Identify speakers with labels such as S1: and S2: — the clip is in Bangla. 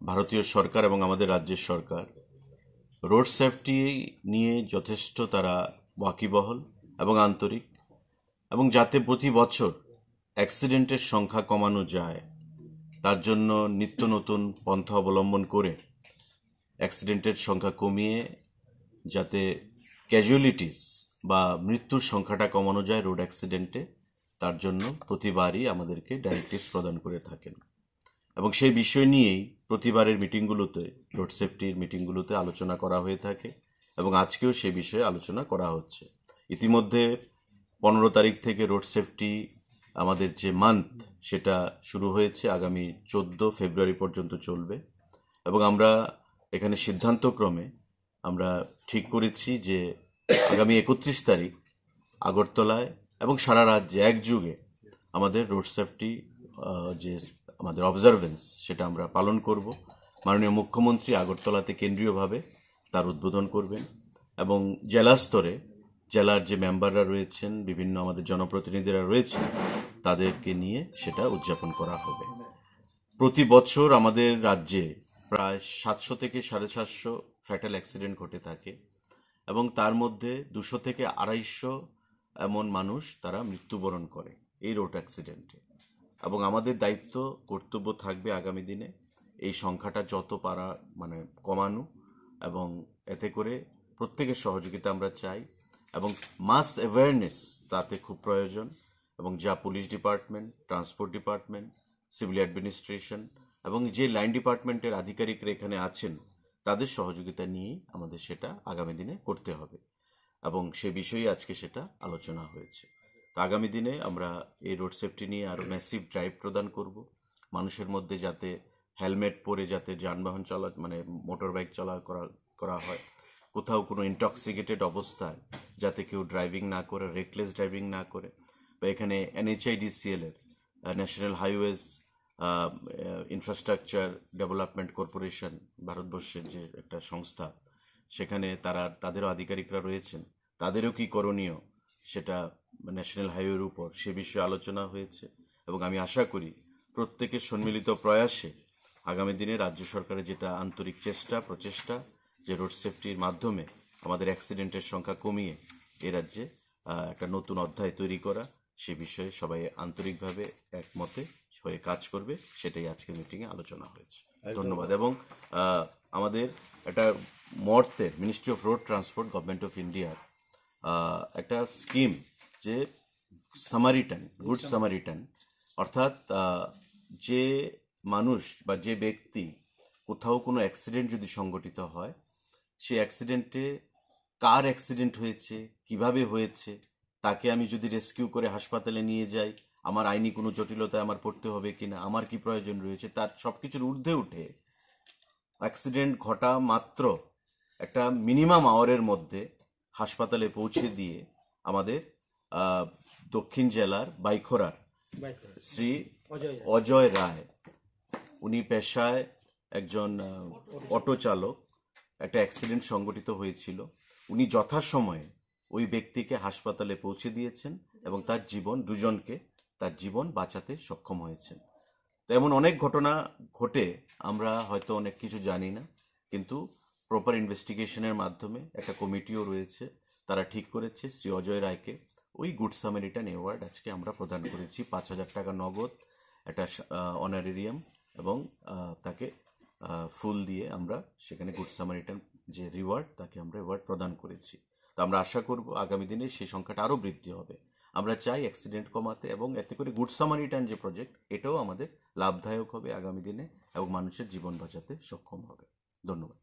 S1: ভারতীয় সরকার এবং আমাদের রাজ্যের সরকার রোড সেফটি নিয়ে যথেষ্ট তারা ওয়াকিবহল এবং আন্তরিক, এবং যাতে প্রতি বছর অ্যাক্সিডেন্টের সংখ্যা কমানো যায় তার জন্য নিত্য নতুন পন্থা অবলম্বন করে অ্যাক্সিডেন্টের সংখ্যা কমিয়ে যাতে ক্যাজুয়ালিটিস বা মৃত্যুর সংখ্যাটা কমানো যায় রোড অ্যাক্সিডেন্টে, তার জন্য প্রতিবারই আমাদেরকে ডাইরেক্টিভস প্রদান করে থাকেন। এবং সেই বিষয় নিয়েই প্রতিবারের মিটিংগুলোতে, রোড সেফটির মিটিংগুলোতে আলোচনা করা হয়ে থাকে, এবং আজকেও সে বিষয়ে আলোচনা করা হচ্ছে। ইতিমধ্যে 15 তারিখ থেকে রোড সেফটি আমাদের যে মান্থ সেটা শুরু হয়েছে, আগামী 14 ফেব্রুয়ারি পর্যন্ত চলবে। এবং আমরা এখানে সিদ্ধান্তক্রমে আমরা ঠিক করেছি যে আগামী 31 তারিখ আগরতলায় এবং সারা রাজ্যে একযুগে আমাদের রোড সেফটি যে আমাদের অবজারভেন্স সেটা আমরা পালন করব। মাননীয় মুখ্যমন্ত্রী আগরতলাতে কেন্দ্রীয়ভাবে তার উদ্বোধন করবেন, এবং জেলা স্তরে জেলার যে মেম্বাররা রয়েছেন, বিভিন্ন আমাদের জনপ্রতিনিধিরা রয়েছেন, তাদেরকে নিয়ে সেটা উদযাপন করা হবে। প্রতি বছর আমাদের রাজ্যে প্রায় 700 থেকে 750 ফ্যাটাল অ্যাক্সিডেন্ট ঘটে থাকে, এবং তার মধ্যে 200 থেকে 250 এমন মানুষ তারা মৃত্যুবরণ করে এই রোড অ্যাক্সিডেন্টে। এবং আমাদের দায়িত্ব কর্তব্য থাকবে আগামী দিনে এই সংখ্যাটা যত পারা কমানো, এবং এতে করে প্রত্যেকের সহযোগিতা আমরা চাই, এবং মাস অ্যাওয়ারনেস তাতে খুব প্রয়োজন। এবং যা police department, transport department, civil administration এবং যে লাইন ডিপার্টমেন্টের আধিকারিকরা এখানে আছেন, তাদের সহযোগিতা নিয়েই আমাদের সেটা আগামী দিনে করতে হবে, এবং সে বিষয়ে আজকে সেটা আলোচনা হয়েছে। আগামী দিনে আমরা এই রোড সেফটি নিয়ে আরো ম্যাসিভ ড্রাইভ প্রদান করব। মানুষের মধ্যে যাতে হেলমেট পরে যাতে যানবাহন চলা মোটর বাইক করা হয়, কোথাও কোনো ইনটক্সিকেটেড অবস্থায় যাতে কেউ ড্রাইভিং না করে, রেকলেস ড্রাইভিং না করে, বা এখানে NHIDCL এর national highways infrastructure development corporation, ভারতবর্ষের যে একটা সংস্থা, সেখানে তাদেরও আধিকারিকরা রয়েছেন, তাদেরও কি করণীয় সেটা ন্যাশনাল হাইওয়ের উপর সে বিষয়ে আলোচনা হয়েছে। এবং আমি আশা করি প্রত্যেকের সম্মিলিত প্রয়াসে আগামী দিনে রাজ্য সরকারের যেটা আন্তরিক প্রচেষ্টা যে রোড সেফটির মাধ্যমে আমাদের অ্যাক্সিডেন্টের সংখ্যা কমিয়ে এ রাজ্যে একটা নতুন অধ্যায় তৈরি করা, সে বিষয়ে সবাই আন্তরিকভাবে একমতে হয়ে কাজ করবে, সেটাই আজকের মিটিংয়ে আলোচনা হয়েছে। ধন্যবাদ। এবং আমাদের একটা মর্তের ministry of road transport, government of ইন্ডিয়ার একটা স্কিম যে সামারিটান, গুড সামারিটান, অর্থাৎ যে মানুষ বা যে ব্যক্তি কোথাও কোনো অ্যাক্সিডেন্ট যদি সংঘটিত হয়, সেই অ্যাক্সিডেন্টে কার অ্যাক্সিডেন্ট হয়েছে, কিভাবে হয়েছে, তাকে আমি যদি রেস্কিউ করে হাসপাতালে নিয়ে যাই, আমার আইনি কোনো জটিলতায় আমার পড়তে হবে কিনা, আমার কি প্রয়োজন রয়েছে, তার সবকিছুর ঊর্ধ্বে উঠে অ্যাক্সিডেন্ট ঘটা মাত্র একটা মিনিমাম আওয়ারের মধ্যে হাসপাতালে পৌঁছে দিয়ে আমাদের দক্ষিণ জেলার বাইখোরার শ্রী অজয় রায়, উনি পেশায় একজন অটো চালক, একটা অ্যাক্সিডেন্ট সংঘটিত হয়েছিল, উনি যথাসময়ে ওই ব্যক্তিকে হাসপাতালে পৌঁছে দিয়েছেন এবং দুজনকে তার জীবন বাঁচাতে সক্ষম হয়েছেন। তো এমন অনেক ঘটনা ঘটে, আমরা হয়তো অনেক কিছু জানি না, কিন্তু প্রপার ইনভেস্টিগেশনের মাধ্যমে একটা কমিটিও রয়েছে, তারা ঠিক করেছে শ্রী অজয় রায়কে ওই গুড সামারিটান অ্যাওয়ার্ড আজকে আমরা প্রদান করেছি। 5,000 টাকা নগদ, একটা অনারেরিয়াম, এবং তাকে ফুল দিয়ে আমরা সেখানে গুড সামারিটান যে রিওয়ার্ড, তাকে আমরা অ্যাওয়ার্ড প্রদান করেছি। তো আমরা আশা করব আগামী দিনে সেই সংখ্যাটা আরও বৃদ্ধি হবে। আমরা চাই অ্যাক্সিডেন্ট কমাতে, এবং এতে করে গুড সামারিটান যে প্রজেক্ট, এটাও আমাদের লাভদায়ক হবে আগামী দিনে, এবং মানুষের জীবন বাঁচাতে সক্ষম হবে। ধন্যবাদ।